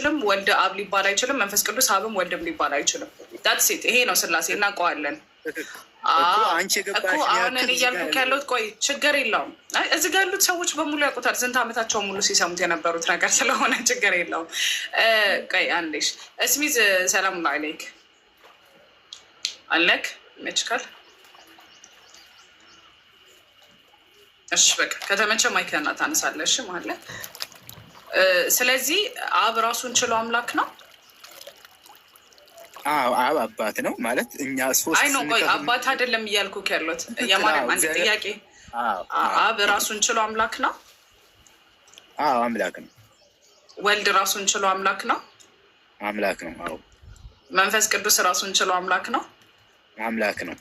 አይችልም፣ ወልድ አብ ሊባል አይችልም፣ መንፈስ ቅዱስ አብም ወልድም ሊባል አይችልም። ሴት ይሄ ነው ስላሴ፣ እናውቀዋለን እኮ። አሁን እኔ እያልኩ ያለሁት ቆይ ችግር የለውም። እዚህ ጋር ያሉት ሰዎች በሙሉ ያውቁታል፣ ስንት ዓመታቸው ሙሉ ሲሰሙት የነበሩት ነገር ስለሆነ ችግር የለውም። ቆይ አንዴሽ እስሚዝ ሰላም አለይክ አለክ መችካል። እሺ በቃ ከተመቸ ማይክና ታነሳለሽ ማለት። ስለዚህ አብ ራሱን ችሎ አምላክ ነው። አብ አባት ነው ማለት እኛ ሶስት። አይ ነው ቆይ አባት አይደለም እያልኩ ያለሁት የማርያም አንድ ጥያቄ። አብ ራሱን ችሎ አምላክ ነው። አምላክ ነው። ወልድ ራሱን ችሎ አምላክ ነው። አምላክ ነው። መንፈስ ቅዱስ ራሱን ችሎ አምላክ ነው። አምላክ ነው።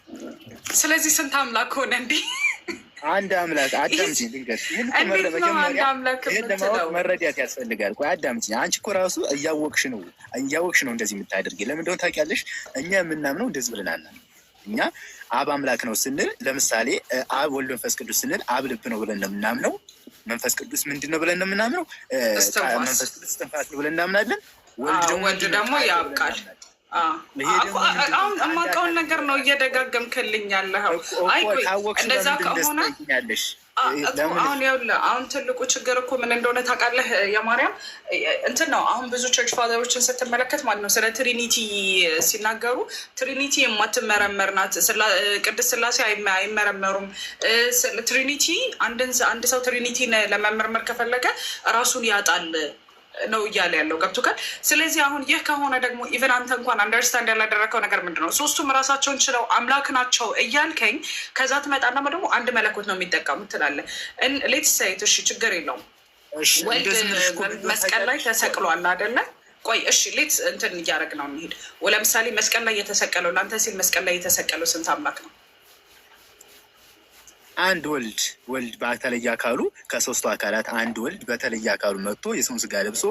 ስለዚህ ስንት አምላክ ሆነ እንዴ? አንድ አምላክ። አዳምጪኝ ድንገት ይህን ለማወቅ መረዳት ያስፈልጋል። ቆይ አዳምጪኝ። አንቺ እኮ ራሱ እያወቅሽ ነው እንደዚህ የምታደርጊ። ለምን እንደሆነ ታውቂያለሽ? እኛ የምናምነው እንደዚህ ብለናል። እኛ አብ አምላክ ነው ስንል ለምሳሌ አብ ወልድ መንፈስ ቅዱስ ስንል አብ ልብ ነው ብለን እንደምናምነው፣ መንፈስ ቅዱስ ምንድን ነው ብለን እንደምናምነው፣ መንፈስ ቅዱስ እስትንፋስ ነው ብለን እናምናለን። ወልድ ደግሞ ያብቃል። አሁን የማውቀውን ነገር ነው እየደጋገምክልኝ ያለኸው። አይ ቆይ እንደዛ ከሆነ አሁን ትልቁ ችግር እኮ ምን እንደሆነ ታውቃለህ? የማርያም እንትን ነው። አሁን ብዙ ቸርች ፋዘሮችን ስትመለከት ማለት ነው ስለ ትሪኒቲ ሲናገሩ ትሪኒቲ የማትመረመር ናት፣ ቅድስት ሥላሴ አይመረመሩም። ትሪኒቲ አንድ ሰው ትሪኒቲን ለመመርመር ከፈለገ ራሱን ያጣል ነው እያለ ያለው ገብቶካል። ስለዚህ አሁን ይህ ከሆነ ደግሞ ኢቨን አንተ እንኳን አንደርስታንድ ያላደረከው ነገር ምንድን ነው? ሶስቱም ራሳቸውን ችለው አምላክ ናቸው እያልከኝ ከዛ ትመጣና ደግሞ አንድ መለኮት ነው የሚጠቀሙት ትላለህ። ሌትስ ሳይት እሺ ችግር የለውም። ወልድ መስቀል ላይ ተሰቅሏል አይደለ? ቆይ እሺ ሌትስ እንትን እያደረግ ነው እንሂድ። ለምሳሌ መስቀል ላይ የተሰቀለው ለአንተ ሲል መስቀል ላይ የተሰቀለው ስንት አምላክ ነው? አንድ ወልድ በተለየ አካሉ ከሶስቱ አካላት አንድ ወልድ በተለየ አካሉ መጥቶ የሰውን ስጋ ለብሶ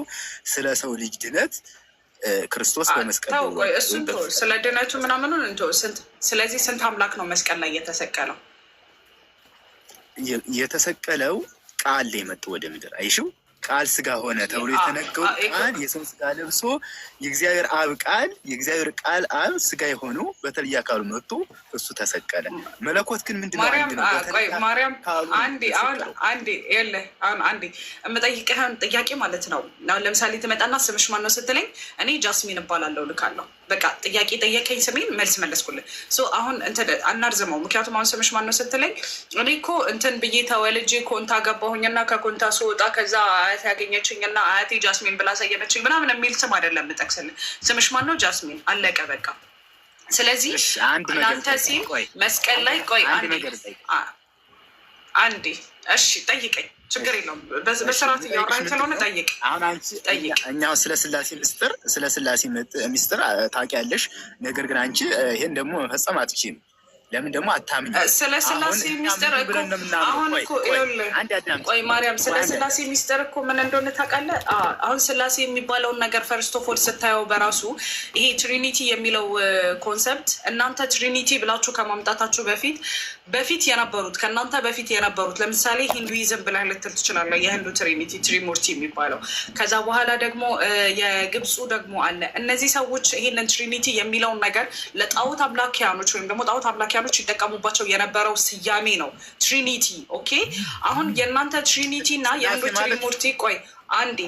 ስለ ሰው ልጅ ድነት ክርስቶስ በመስቀል ስለ ድነቱ ምናምኑን ስለዚህ ስንት አምላክ ነው መስቀል ላይ የተሰቀለው? የተሰቀለው ቃል ላይ መጥቶ ወደ ምድር አይሽው ቃል ስጋ ሆነ ተብሎ የተነገሩ ቃል የሰው ስጋ ለብሶ የእግዚአብሔር ቃል አብ ስጋ የሆነው በተለየ አካሉ መጥቶ እሱ ተሰቀለ። መለኮት ግን ምንድን ነው? ማርያም አንዴ የምጠይቅህን ጥያቄ ማለት ነው። ለምሳሌ ትመጣና ስምሽ ማን ነው ስትለኝ እኔ ጃስሚን እባላለሁ ልካለሁ። በቃ ጥያቄ ጠየቀኝ፣ ስሜን መልስ መለስኩልህ። አሁን እንትን አናርዝመው። ምክንያቱም አሁን ስምሽ ማን ነው ስትለኝ እኔ እኮ እንትን ብዬ ተወልጄ ኮንታ ገባሁኝና ከኮንታ ስወጣ ከዛ አያት ያገኘችኝና አያቴ ጃስሚን ብላ ሰየመችኝ ምናምን የሚል ስም አይደለም የምጠቅስልህ። ስምሽ ማን ነው? ጃስሚን አለቀ በቃ። ስለዚህ እናንተ ሲል መስቀል ላይ ቆይ አንዴ እሺ ጠይቀኝ፣ ችግር የለውም። በስርዓት እያወራኝ ስለሆነ ጠይቅ። እኛ ስለ ስላሴ ሚስጥር ታውቂያለሽ፣ ነገር ግን አንቺ ይሄን ደግሞ መፈጸም አትችይም። ለምን ደግሞ አታምኝ? ስለ ስላሴ ሚስጥር አሁን እኮ ቆይ ማርያም፣ ስለ ስላሴ ሚስጥር እኮ ምን እንደሆነ ታውቃለህ? አሁን ስላሴ የሚባለውን ነገር ፈርስት ኦፍ ኦል ስታየው በራሱ ይሄ ትሪኒቲ የሚለው ኮንሰፕት እናንተ ትሪኒቲ ብላችሁ ከማምጣታችሁ በፊት የነበሩት ከእናንተ በፊት የነበሩት ለምሳሌ ሂንዱይዝም ብለህ ልትል ትችላለህ። የህንዱ ትሪኒቲ ትሪሙርቲ የሚባለው ከዛ በኋላ ደግሞ የግብፁ ደግሞ አለ። እነዚህ ሰዎች ይሄንን ትሪኒቲ የሚለውን ነገር ለጣዖት አምላኪያኖች ወይም ደግሞ ጣዖት አምላኪያኖች ይጠቀሙባቸው የነበረው ስያሜ ነው ትሪኒቲ። ኦኬ አሁን የእናንተ ትሪኒቲ እና የህንዱ ትሪሙርቲ ቆይ አንዴ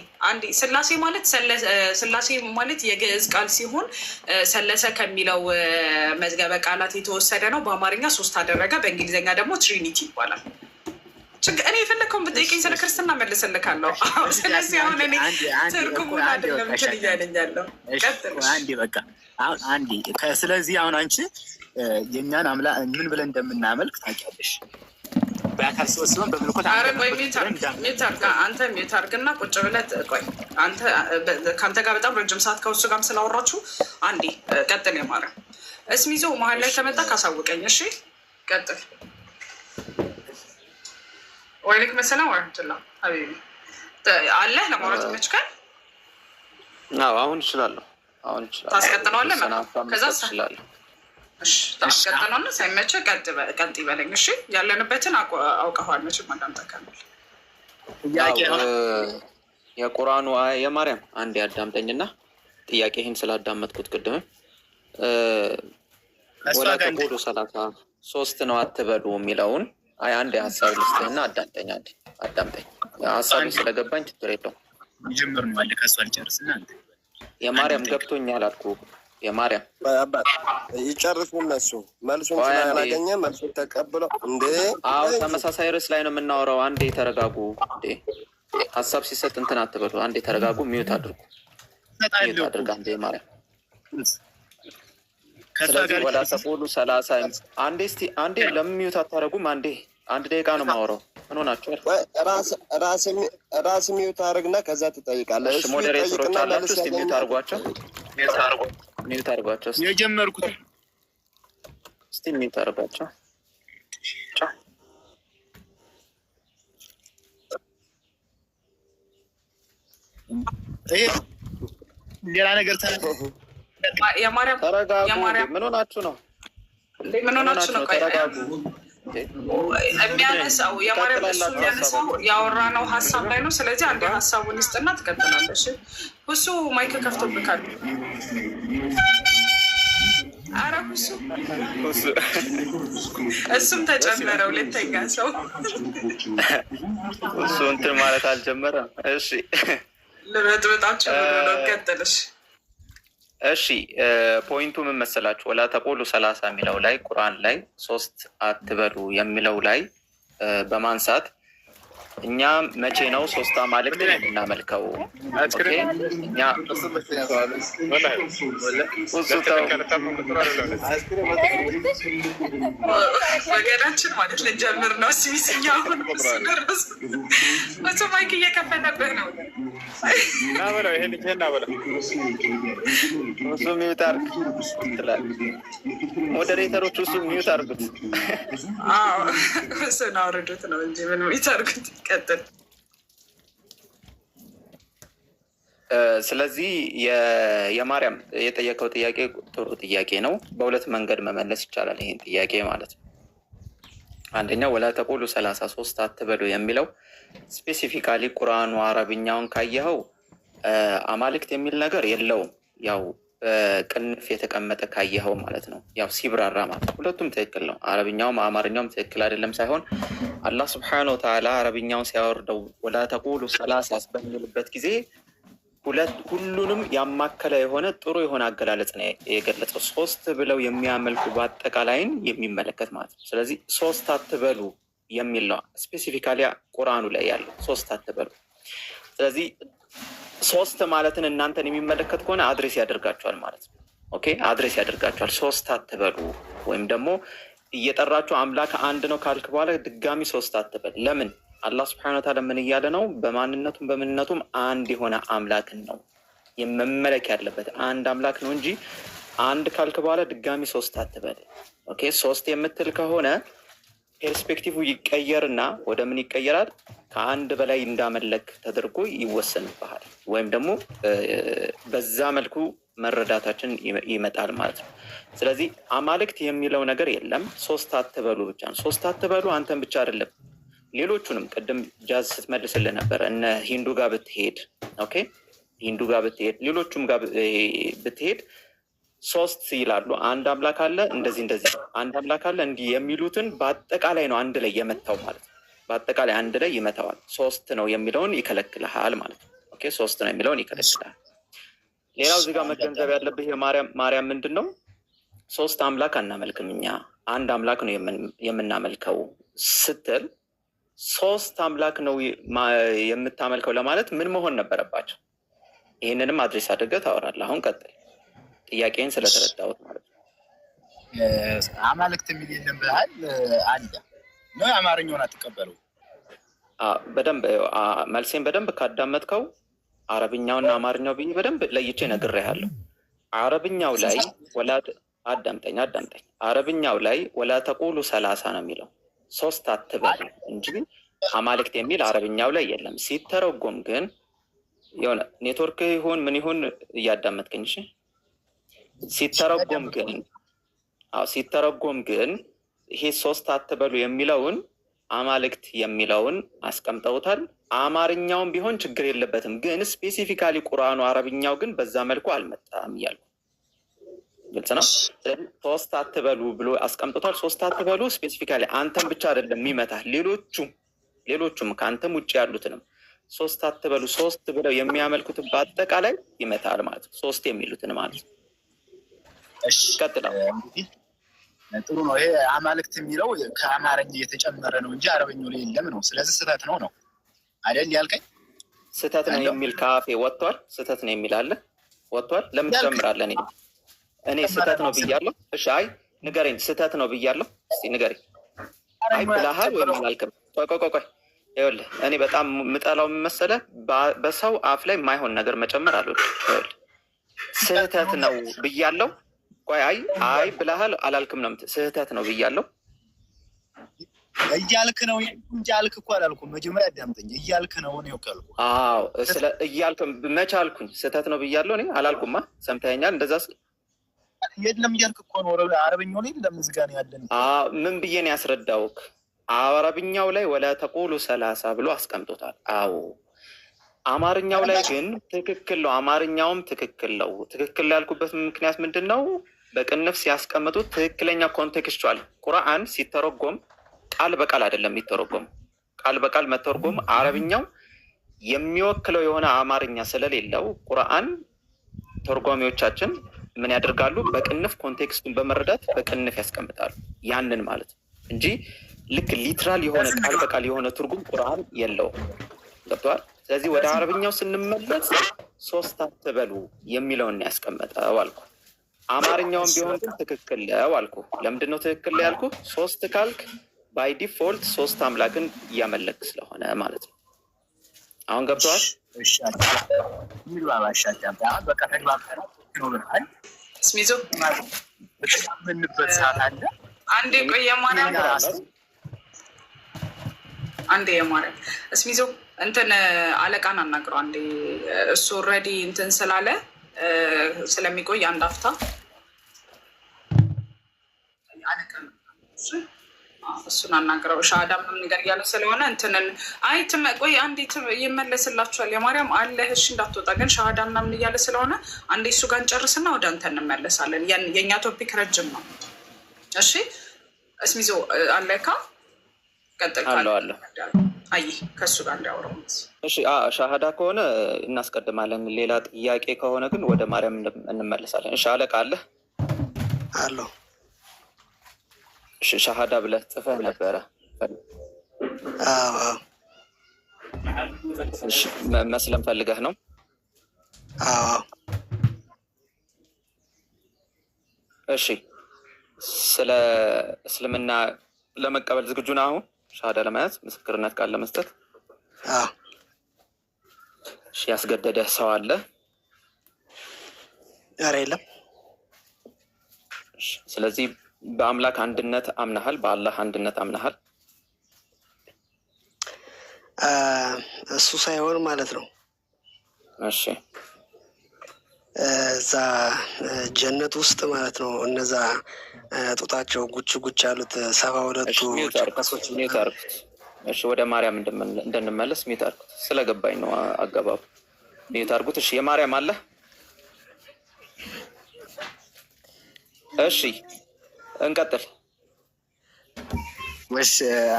ስላሴ ማለት የግዕዝ ቃል ሲሆን ሰለሰ ከሚለው መዝገበ ቃላት የተወሰደ ነው። በአማርኛ ሶስት አደረገ፣ በእንግሊዝኛ ደግሞ ትሪኒቲ ይባላል። እኔ የፈለግከውን ብጠይቀኝ ስለ ክርስትና መልስልካለሁ። ስለዚህ አሁን እኔ ትርጉሙን አይደለም እንትን እያለኝ ያለው ስለዚህ አሁን አንቺ የእኛን አምላክ ምን ብለን እንደምናመልክ ታውቂያለሽ። በአካል ሲወስበን በምልኮት አንተ ሚዩት አድርግና ቁጭ ብለህ ቆይ። ከአንተ ጋር በጣም ረጅም ሰዓት ከውሱ ጋርም ስላወራችሁ አንዴ ቀጥል። የማርያም እስሚዞ መሀል ላይ ከመጣ ካሳውቀኝ። እሺ ቀጥል። ወአለይኩም ሰላም ወረህመቱላህ። ሀቢቢ አለህ ለማውራት ይመችካል? አሁን እችላለሁ። ታስቀጥለዋለህ? ከዛ እችላለሁ። ታስቀጥለዋለህ? ሳይመችህ ቀጥ ይበለኝ። እሺ ያለንበትን አውቀኸዋል መቼም። አንዳንድ ተካል የቁርአኑ የማርያም አንድ ያዳምጠኝና ጥያቄህን ስላዳመጥኩት ቅድም ወላ ተቁሉ 33 ነው አትበሉ የሚለውን አንድ ሀሳብ ልስጥህና አዳምጠኝ። አዳምጠኝ ሀሳብ ስለገባኝ ችግር የለውም። ጀምር ነው አለ ከሷ አልጨርስና አንተ የማርያም ገብቶኛል አልኩህ። የማርያም አባት ይጨርሱ እነሱ መልሱን ስላላገኘ መልሱን ተቀብለው እንዴ። አዎ ተመሳሳይ ርዕስ ላይ ነው የምናወራው። አንዴ ተረጋጉ እንዴ። ሀሳብ ሲሰጥ እንትን አትበሉ። አንዴ ተረጋጉ። ሚዩት አድርጉ። ሚዩት አድርግ አንዴ ማርያም። ስለዚህ ወላ ተቁሉ 30 አንዴ እስቲ አንዴ ለምን ሚዩት አታረጉም? አንድ ደቂቃ ነው የማወራው። ምን ሆናችሁ? ራስ ሚዩት አድርግና ከዛ ትጠይቃለህ። እሺ ሞዴሬተሮች አላችሁ? እስቲ ሚዩት አድርጓቸው። ሚዩት አድርጓቸው። የጀመርኩት እስቲ ሚዩት አድርጓቸው። ሌላ ነገር የማርያም ምን ሆናችሁ ነው? ምን ሆናችሁ ነው? የሚያነሳው የማርያም እሱ የሚያነሳው ያወራነው ሀሳብ ላይ ነው። ስለዚህ አንዴ ሀሳቡን ይስጥና ትቀጥላለሽ። እሱ ማይክ ከፍቶብካል። ኧረ እሱም ተጨመረ። ሁለተኛ ሰው እሱ እንትን ማለት አልጀመረም። እሺ ልበጥበጣችሁ ነው። ቀጥልሽ። እሺ ፖይንቱ ምን መሰላችሁ? ወላ ተቁሉ 30 የሚለው ላይ ቁርአን ላይ 3 አትበሉ የሚለው ላይ በማንሳት እኛ መቼ ነው 3 አማልክት የምናመልከው? እኛ ወገናችን ማለት ልንጀምር ነው። ሲሚስኛ አሁን እሱ ማይክ እየከፈተብህ ነው። ናበለው ይሄን ናበለው እሱ ሚዩት አድርግ ትላለህ። ሞዴሬተሮች እሱ ሚዩት አድርጉት። አዎ እሱን አውርዱት ነው እንጂ ምን ሚዩት አድርጉት። ቀጥል። ስለዚህ የማርያም የጠየቀው ጥያቄ ጥሩ ጥያቄ ነው። በሁለት መንገድ መመለስ ይቻላል ይሄን ጥያቄ ማለት ነው። አንደኛው ወላ ተቁሉ 33 አትበሉ የሚለው ስፔሲፊካሊ ቁርአኑ አረብኛውን ካየኸው አማልክት የሚል ነገር የለውም። ያው ቅንፍ የተቀመጠ ካየኸው ማለት ነው። ያው ሲብራራ ማለት ሁለቱም ትክክል ነው። አረብኛውም አማርኛውም ትክክል አይደለም ሳይሆን አላህ ስብሐነሁ ወተዓላ አረብኛውን ሲያወርደው ወላ ተቁሉ 30 በሚልበት ጊዜ ሁሉንም ያማከለ የሆነ ጥሩ የሆነ አገላለጽ ነው የገለጸው። 3 ብለው የሚያመልኩ በአጠቃላይን የሚመለከት ማለት ነው። ስለዚህ 3 አትበሉ የሚል ነው ስፔሲፊካሊ ቁርአኑ ላይ ያለው 3 አትበሉ። ስለዚህ 3 ማለትን እናንተን የሚመለከት ከሆነ አድሬስ ያደርጋቸዋል ማለት ነው። ኦኬ አድሬስ ያደርጋቸዋል። 3 አትበሉ ወይም ደግሞ እየጠራችሁ አምላክ አንድ ነው ካልክ በኋላ ድጋሚ 3 አትበል። ለምን? አላህ ስብሐነሁ ወተዓላ ምን እያለ ነው? በማንነቱም በምንነቱም አንድ የሆነ አምላክን ነው መመለክ ያለበት አንድ አምላክ ነው እንጂ አንድ ካልክ በኋላ ድጋሚ 3 አትበል። ኦኬ 3 የምትል ከሆነ ፐርስፔክቲቭ ይቀየርና ወደ ምን ይቀየራል? ከአንድ በላይ እንዳመለክ ተደርጎ ይወሰንብሃል፣ ወይም ደግሞ በዛ መልኩ መረዳታችን ይመጣል ማለት ነው። ስለዚህ አማልክት የሚለው ነገር የለም። 3 አትበሉ ብቻ ነው። 3 አትበሉ አንተን ብቻ አይደለም ሌሎቹንም ቅድም ጃዝ ስትመልስልህ ነበረ። እነ ሂንዱ ጋር ብትሄድ ኦኬ ሂንዱ ጋር ብትሄድ ሌሎቹም ጋር ብትሄድ 3 ይላሉ። አንድ አምላክ አለ እንደዚህ አንድ አምላክ አለ እንዲህ የሚሉትን በአጠቃላይ ነው አንድ ላይ የመታው ማለት ነው። በአጠቃላይ አንድ ላይ ይመታዋል። 3 ነው የሚለውን ይከለክልሃል ማለት ነው። ኦኬ 3 ነው የሚለውን ይከለክልሃል። ሌላው እዚህ ጋር መገንዘብ ያለብህ የማርያም ምንድን ነው 3 አምላክ አናመልክም እኛ አንድ አምላክ ነው የምናመልከው ስትል 3 አምላክ ነው የምታመልከው ለማለት ምን መሆን ነበረባቸው? ይህንንም አድሬስ አድርገህ ታወራለህ። አሁን ቀጥል። ጥያቄን ስለተረዳሁት ማለት ነው። አማልክት የሚል የለም ብለሃል። አለ ነው የአማርኛውን አትቀበለው? በደንብ መልሴን በደንብ ካዳመጥከው አረብኛውና አማርኛው ብዬ በደንብ ለይቼ ነግሬሃለሁ። አረብኛው ላይ አዳምጠኝ። አረብኛው ላይ ወላ ተቁሉ 30 ነው የሚለው 3 አትበሉ እንጂ አማልክት የሚል አረብኛው ላይ የለም። ሲተረጎም ግን የሆነ ኔትወርክ ይሁን ምን ይሁን እያዳመጥከኝ እሺ። ሲተረጎም ግን ይሄ 3 አትበሉ የሚለውን አማልክት የሚለውን አስቀምጠውታል። አማርኛውም ቢሆን ችግር የለበትም፣ ግን ስፔሲፊካሊ ቁርአኑ አረብኛው ግን በዛ መልኩ አልመጣም እያልኩ ግልጽ ነው። ስለዚህ ሶስት አትበሉ ብሎ አስቀምጦታል። ሶስት አትበሉ ስፔሲፊካሊ አንተም ብቻ አይደለም የሚመታህ ሌሎቹም ከአንተም ውጭ ያሉትንም ሶስት አትበሉ ሶስት ብለው የሚያመልኩትን በአጠቃላይ ይመታል ማለት ነው። ሶስት የሚሉትን ማለት ነው። ቀጥለው እንግዲህ ጥሩ ነው። ይሄ አማልክት የሚለው ከአማርኛ የተጨመረ ነው እንጂ አረበኛው ላይ የለም ነው። ስለዚህ ስህተት ነው አይደል ያልከኝ? ስህተት ነው የሚል ካፌ ወጥቷል። ስህተት ነው የሚል አለ ወጥቷል። ለምን ትጨምራለህ? እኔ ስህተት ነው ብያለሁ። እሺ አይ ንገረኝ፣ ስህተት ነው ብያለሁ። እስኪ ንገረኝ። አይ ብለሃል ወይም አላልክም? ቆይ ይኸውልህ፣ እኔ በጣም የምጠላው መሰለህ በሰው አፍ ላይ የማይሆን ነገር መጨመር አልወድም። ይኸውልህ ስህተት ነው ብያለሁ። ቆይ አይ ብለሃል አላልክም ነው። ስህተት ነው ብያለሁ እያልክ ነው እንጂ አልክ እኮ አላልኩም። መጀመሪያ አዳምጠኝ። እያልክ ነው ነው ካልኩ። አዎ ስለ እያልክ መች አልኩኝ? ስህተት ነው ብያለሁ እኔ አላልኩማ። ሰምተኸኛል? እንደዛ የለም እያልክ እኮ ነው። አረብኛው ላይ ለምዝጋና ያለን ምን ብዬ ነው ያስረዳውክ? አረብኛው ላይ ወላ ተቁሉ ሰላሳ ብሎ አስቀምጦታል። አዎ አማርኛው ላይ ግን ትክክል ነው። አማርኛውም ትክክል ነው። ትክክል ያልኩበት ምክንያት ምንድን ነው? በቅንፍ ሲያስቀምጡት ትክክለኛ ኮንቴክስቹዋል ቁርአን ሲተረጎም ቃል በቃል አይደለም የሚተረጎም። ቃል በቃል መተርጎም አረብኛው የሚወክለው የሆነ አማርኛ ስለሌለው ቁርአን ተርጓሚዎቻችን ምን ያደርጋሉ? በቅንፍ ኮንቴክስቱን በመረዳት በቅንፍ ያስቀምጣሉ። ያንን ማለት እንጂ ልክ ሊትራል የሆነ ቃል በቃል የሆነ ትርጉም ቁርአን የለውም። ገብቶሃል? ስለዚህ ወደ አረብኛው ስንመለስ ሶስት አትበሉ የሚለውን ያስቀመጠው አልኩ። አማርኛውን ቢሆን ግን ትክክል ነው አልኩ። ለምንድን ነው ትክክል ያልኩ? ሶስት ካልክ ባይ ዲፎልት ሶስት አምላክን እያመለክ ስለሆነ ማለት ነው። አሁን ገብተዋል? ስሚዞ ምንበት ሰዓት አለ። አንዴ ቆይ የማርያም ስሚዞ እንትን አለቃን አናግረው አንዴ። እሱ ኦልሬዲ እንትን ስላለ ስለሚቆይ አንድ አፍታ እሱን አናግረው። ሻሃዳ ምንም ነገር እያለ ስለሆነ እንትንን ቆይ አንዴ ይመለስላችኋል። የማርያም አለህ እሺ፣ እንዳትወጣ ግን ሻሃዳ ምናምን እያለ ስለሆነ አንዴ እሱ ጋር እንጨርስና ወደ አንተ እንመለሳለን። የእኛ ቶፒክ ረጅም ነው። እሺ እስሚዞ አለካ ቀጥል ካለ አይ ከእሱ ጋር እንዲያወራው። እሺ ሻሃዳ ከሆነ እናስቀድማለን። ሌላ ጥያቄ ከሆነ ግን ወደ ማርያም እንመለሳለን። እሺ አለቃ አለህ? አለሁ። ሻሃዳ ብለህ ጽፈህ ነበረ። መስለም ፈልገህ ነው? እሺ ስለ እስልምና ለመቀበል ዝግጁ ነህ አሁን? ሻሃዳ ለመያዝ ምስክርነት ቃል ለመስጠት? እሺ ያስገደደህ ሰው አለ? ኧረ የለም። ስለዚህ በአምላክ አንድነት አምናሃል? በአላህ አንድነት አምናሃል? እሱ ሳይሆን ማለት ነው። እሺ እዛ ጀነት ውስጥ ማለት ነው። እነዛ ጡታቸው ጉች ጉች ያሉት 72ቱ ጨርቆሶች። እሺ ወደ ማርያም እንድንመለስ ሚት አድርጉት። ስለገባኝ ነው አገባቡ። ሚት አድርጉት። እሺ የማርያም አለ? እሺ እንቀጥል ወይስ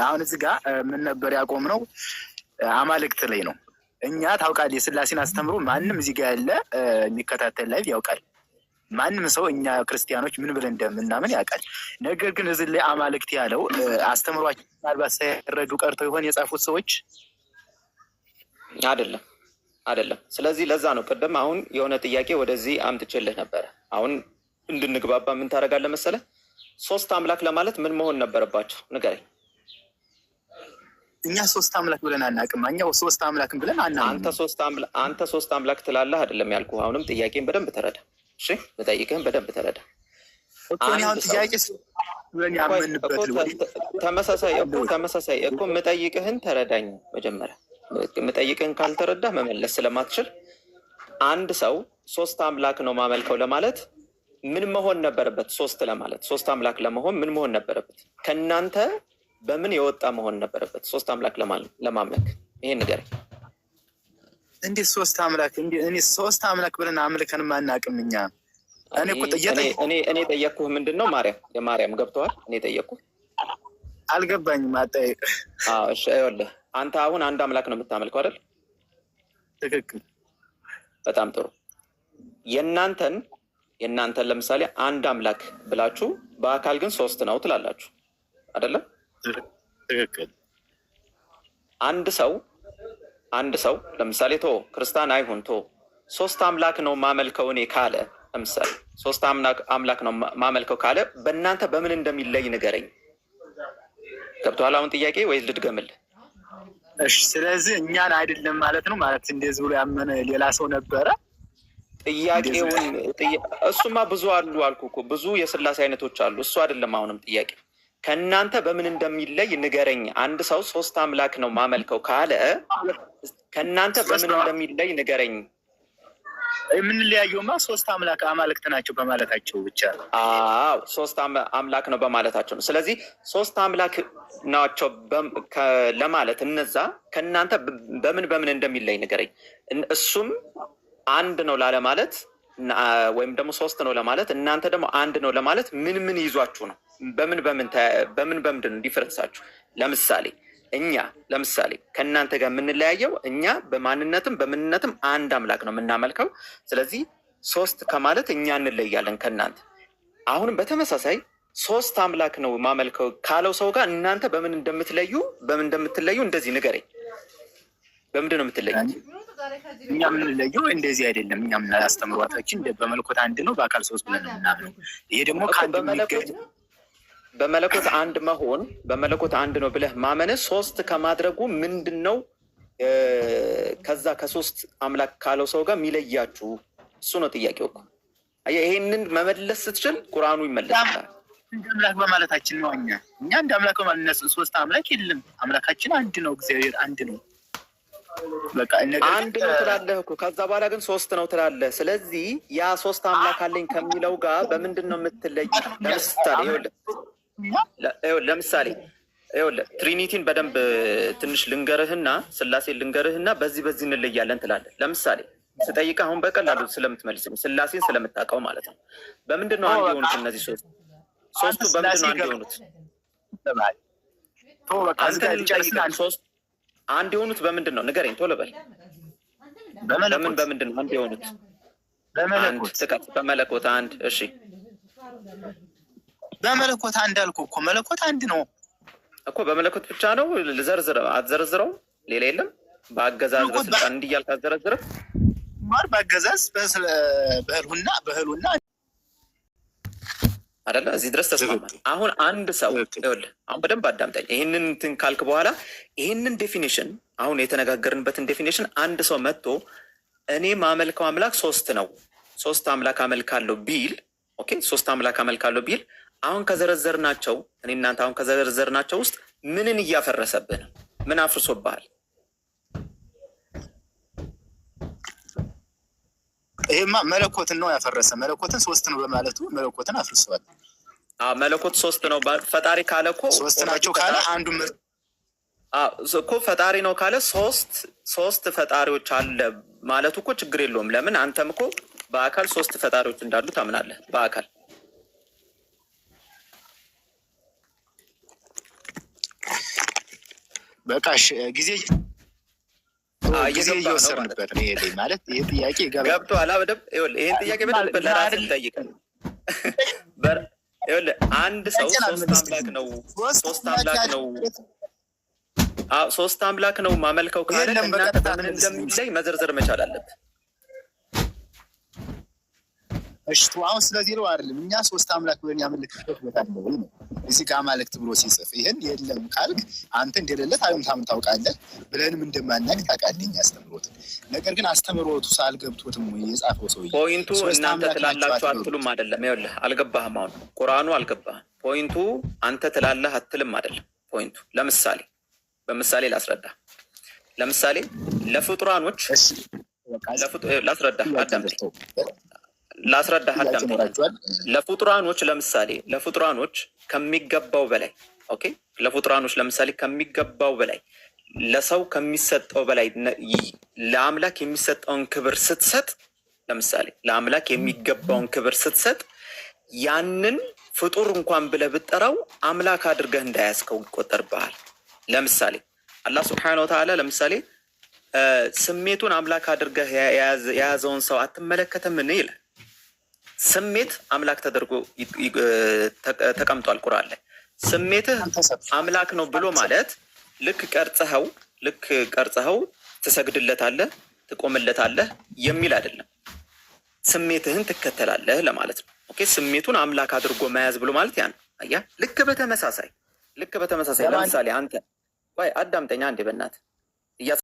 አሁን እዚህ ጋር ምን ነበር ያቆምነው? አማልክት ላይ ነው። እኛ ታውቃለህ የስላሴን አስተምሮ ማንም እዚህ ጋር ያለ የሚከታተል ላይ ያውቃል። ማንም ሰው እኛ ክርስቲያኖች ምን ብለን እንደምናምን ያውቃል። ነገር ግን እዚህ ላይ አማልክት ያለው አስተምሯችን ምናልባት ሳይረዱ ቀርተው ይሆን የጻፉት ሰዎች? አይደለም። ስለዚህ ለዛ ነው ቅድም አሁን የሆነ ጥያቄ ወደዚህ አምጥቼልህ ነበረ። አሁን እንድንግባባ ምን ታደርጋለህ መሰለህ? ሶስት አምላክ ለማለት ምን መሆን ነበረባቸው? ንገረኝ። እኛ ሶስት አምላክ ብለን አናውቅም። እኛ ሶስት አምላክን ብለን አናውቅም። አንተ ሶስት አምላክ ትላለህ አይደለም ያልኩህ። አሁንም ጥያቄን በደንብ ተረዳ። እሺ ልጠይቅህን በደንብ ተረዳ። ተመሳሳይ እኮ የምጠይቅህን ተረዳኝ መጀመሪያ። የምጠይቅህን ካልተረዳ መመለስ ስለማትችል አንድ ሰው ሶስት አምላክ ነው ማመልከው ለማለት ምን መሆን ነበረበት? ሶስት አምላክ ለመሆን ምን መሆን ነበረበት? ከእናንተ በምን የወጣ መሆን ነበረበት ሶስት አምላክ ለማምለክ? ይሄን ንገረኝ። እንዴት ሶስት አምላክ እኔ ሶስት አምላክ ብለን አምልከን ማናቅም እኛ። እኔ ጠየቅኩህ ምንድን ነው ማርያም የማርያም ገብተዋል። እኔ ጠየቅኩህ አልገባኝም። አጠያየቅ እሺ፣ ይኸውልህ አንተ አሁን አንድ አምላክ ነው የምታመልከው አይደል? ትክክል። በጣም ጥሩ። የእናንተን ለምሳሌ አንድ አምላክ ብላችሁ በአካል ግን ሶስት ነው ትላላችሁ አይደለም? ትክክል። አንድ ሰው ለምሳሌ ክርስቲያን አይሁን ሶስት አምላክ ነው ማመልከው እኔ ካለ ለምሳሌ ሶስት አምላክ ነው ማመልከው ካለ በእናንተ በምን እንደሚለይ ንገረኝ። ገብቶሃል አሁን ጥያቄ ወይስ ልድገምልህ? እሺ፣ ስለዚህ እኛን አይደለም ማለት ነው። ማለት እንደዚህ ብሎ ያመነ ሌላ ሰው ነበረ። ጥያቄውን እሱማ ብዙ አሉ አልኩህ እኮ ብዙ የስላሴ አይነቶች አሉ። እሱ አይደለም አሁንም ጥያቄ ከእናንተ በምን እንደሚለይ ንገረኝ። አንድ ሰው ሶስት አምላክ ነው ማመልከው ካለ ከእናንተ በምን እንደሚለይ ንገረኝ። የምንለያየውማ ሶስት አማልክት ናቸው በማለታቸው ብቻ ነው። ሶስት አምላክ ነው በማለታቸው ነው። ስለዚህ ሶስት አምላክ ናቸው ለማለት እነዛ ከእናንተ በምን እንደሚለይ ንገረኝ። እሱም አንድ ነው ላለማለት ወይም ደግሞ ሶስት ነው ለማለት እናንተ ደግሞ አንድ ነው ለማለት ምን ይዟችሁ ነው? በምንድን ነው ዲፈረንሳችሁ? ለምሳሌ ከእናንተ ጋር የምንለያየው እኛ በማንነትም በምንነትም አንድ አምላክ ነው የምናመልከው። ስለዚህ ሶስት ከማለት እኛ እንለያለን ከእናንተ። አሁንም በተመሳሳይ ሶስት አምላክ ነው ማመልከው ካለው ሰው ጋር እናንተ በምን እንደምትለዩ እንደዚህ ንገረኝ። በምንድን ነው የምትለዩት? እኛ የምንለየው እንደዚህ አይደለም። እኛ አስተምሯታችን በመለኮት አንድ ነው በአካል ሶስት ብለን የምናምነው። ይሄ ደግሞ በመለኮት አንድ መሆን በመለኮት አንድ ነው ብለህ ማመን ሶስት ከማድረጉ ምንድን ነው ከዛ ከሶስት አምላክ ካለው ሰው ጋር የሚለያችሁ? እሱ ነው ጥያቄው እኮ። ይሄንን መመለስ ስትችል ቁርአኑ ይመለስልሃል። እንደ አምላክ በማለታችን ነው። እኛ እንደ አምላክ በማለት ሶስት አምላክ የለም። አምላካችን አንድ ነው። እግዚአብሔር አንድ ነው። በቃ አንድ ነው ትላለህ እኮ። ከዛ በኋላ ግን ሶስት ነው ትላለህ። ስለዚህ ያ ሶስት አምላክ አለኝ ከሚለው ጋር በምንድን ነው የምትለይ? ለምሳሌ ትሪኒቲን በደንብ ትንሽ ልንገርህና ስላሴን ልንገርህና በዚህ እንለያለን ትላለህ። ለምሳሌ ስጠይቅህ አሁን በቀላሉ ስለምትመልስ ስላሴን ስለምታውቀው ማለት ነው። በምንድን ነው አንድ የሆኑት እነዚህ ሶስቱ በምንድን ነው አንድ የሆኑት? አንድ የሆኑት በምንድን ነው ንገረኝ፣ ቶሎ በል። በምንድን ነው አንድ የሆኑት? በመለኮት አንድ። እሺ በመለኮት አንድ አልኩህ እኮ። መለኮት አንድ ነው እኮ። በመለኮት ብቻ ነው ልዘርዝረው? አትዘርዝረው? ሌላ የለም? በአገዛዝ በስልጣን እንዲህ እያልክ አትዘረዝርም? በአገዛዝ በህልውና አይደለ? እዚህ ድረስ ተስማማል። አሁን አንድ ሰው ይኸውልህ፣ አሁን በደንብ አዳምጠኝ። ይህንን እንትን ካልክ በኋላ ይህንን ዴፊኒሽን አሁን የተነጋገርንበትን ዴፊኒሽን አንድ ሰው መጥቶ እኔ ማመልከው አምላክ ሶስት ነው፣ ሶስት አምላክ አመልካለሁ ቢል፣ ኦኬ፣ ሶስት አምላክ አመልካለሁ ቢል አሁን ከዘረዘርናቸው እኔ እናንተ አሁን ከዘረዘርናቸው ውስጥ ምንን እያፈረሰብህ ነው? ምን አፍርሶብሃል? ይሄማ መለኮትን ነው ያፈረሰ። መለኮትን ሶስት ነው በማለቱ መለኮትን አፍርሷል። መለኮት ሶስት ነው ፈጣሪ ካለ እኮ ሶስት ናቸው ካለ አንዱ እኮ ፈጣሪ ነው ካለ ሶስት ፈጣሪዎች አለ ማለቱ እኮ ችግር የለውም። ለምን አንተም እኮ በአካል ሶስት ፈጣሪዎች እንዳሉ ታምናለህ። በአካል በቃሽ ጊዜ እየወሰድንበት ነው። ይሄ ማለት ይሄ ጥያቄ ገብቶሃል? በደምብ ይሄን ጥያቄ በደምብ ለራስህ ጠይቀህ አንድ ሰው ሶስት አምላክ ነው ማመልከው ካለ እናንተ በምን እንደሚለይ መዘርዘር መቻል አለብህ። እሺ አሁን ስለዚህ ነው አይደለም እኛ ሶስት አምላክ ብለን ያመልክበት ቦታ ነው እዚህ ጋር አማልክት ብሎ ሲጽፍ ይሄን የለም ካልክ አንተ እንደሌለ ታውቃለህ ብለንም እንደማናቅ ታውቃለህ አስተምሮት። ነገር ግን አስተምሮቱ ሳልገብቶትም ወይ የጻፈው ሰው ፖይንቱ እናንተ ትላላችሁ አትሉም አይደለም። ይኸውልህ አልገባህም። አሁን ቁርአኑ አልገባህም። ፖይንቱ አንተ ትላለህ አትልም አይደለም ፖይንቱ። በምሳሌ ላስረዳ። ለምሳሌ ለፍጡራኖች ላስረዳህ አዳምጠኝ። ለፍጡራኖች ለፍጡራኖች ከሚገባው በላይ ኦኬ፣ ለፍጡራኖች ለምሳሌ ከሚገባው በላይ ለሰው ከሚሰጠው በላይ ለአምላክ የሚሰጠውን ክብር ስትሰጥ፣ ለምሳሌ ለአምላክ የሚገባውን ክብር ስትሰጥ ያንን ፍጡር እንኳን ብለህ ብትጠራው አምላክ አድርገህ እንዳያዝከው ይቆጠርብሃል። ለምሳሌ አላህ ሱብሓነሁ ወተዓላ ለምሳሌ ስሜቱን አምላክ አድርገህ የያዘውን ሰው አትመለከትምን ይላል። ስሜት አምላክ ተደርጎ ተቀምጧል ቁርአን ላይ። ስሜትህ አምላክ ነው ብሎ ማለት ልክ ቀርጸኸው ትሰግድለታለህ፣ ትቆምለታለህ የሚል አይደለም። ስሜትህን ትከተላለህ ለማለት ነው። ኦኬ፣ ስሜቱን አምላክ አድርጎ መያዝ ብሎ ማለት ያ ነው። አያ ልክ በተመሳሳይ ለምሳሌ አንተ አዳምጠኛ አንዴ በእናትህ